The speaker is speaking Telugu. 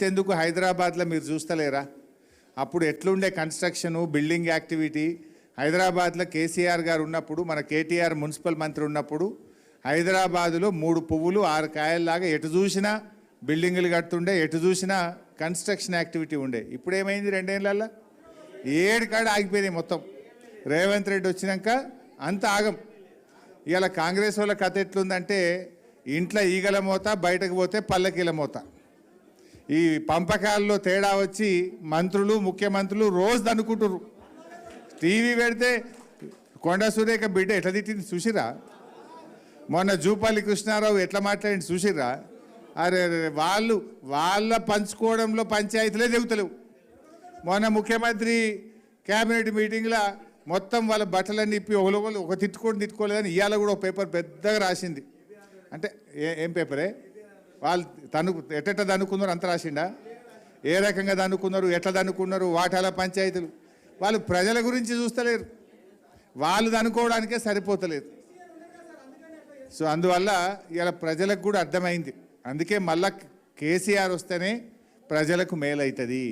ఎందుకు హైదరాబాద్లో మీరు చూస్తలేరా? అప్పుడు ఎట్లుండే కన్స్ట్రక్షను బిల్డింగ్ యాక్టివిటీ హైదరాబాద్లో కేసీఆర్ గారు ఉన్నప్పుడు, మన కేటీఆర్ మున్సిపల్ మంత్రి ఉన్నప్పుడు హైదరాబాదులో 3 పువ్వులు 6 కాయల్లాగా ఎటు చూసినా బిల్డింగులు కడుతుండే, ఎటు చూసినా కన్స్ట్రక్షన్ యాక్టివిటీ ఉండే. ఇప్పుడు ఏమైంది? 2 ఏళ్ళల్లో 7 కాడ ఆగిపోయినాయి మొత్తం. రేవంత్ రెడ్డి వచ్చినాక అంత ఆగం. ఇవాళ కాంగ్రెస్ వాళ్ళ కథ ఎట్లుందంటే, ఇంట్లో ఈగల మోత, బయటకు పోతే పల్లకీల మోత. ఈ పంపకాల్లో తేడా వచ్చి మంత్రులు, ముఖ్యమంత్రులు రోజు దనుకుంటురు. టీవీ పెడితే కొండ సురేఖ బిడ్డ ఎట్లా తిట్టింది చూసిరా? మొన్న జూపల్లి కృష్ణారావు ఎట్లా మాట్లాడింది చూసిరా? అరే వాళ్ళ పంచుకోవడంలో పంచాయతీలే దిగుతలేవు. మొన్న ముఖ్యమంత్రి క్యాబినెట్ మీటింగ్లో మొత్తం వాళ్ళ బట్టలన్నీ ఇప్పి ఒకరు ఒక తిట్టుకోలేదని ఇవాళ కూడా ఒక పేపర్ పెద్దగా రాసింది. అంటే ఏం పేపరే? వాళ్ళు ఎట్ట దనుకున్నారు అంత రాసిండా? ఏ రకంగా దనుకున్నారు, ఎట్లా దనుకున్నారు, వాటాల పంచాయతీలు. వాళ్ళు ప్రజల గురించి చూస్తలేరు, వాళ్ళు దనుకోవడానికే సరిపోతలేదు. సో అందువల్ల ఇలా ప్రజలకు కూడా అర్థమైంది. అందుకే మళ్ళా కేసీఆర్ వస్తేనే ప్రజలకు మేలవుతుంది.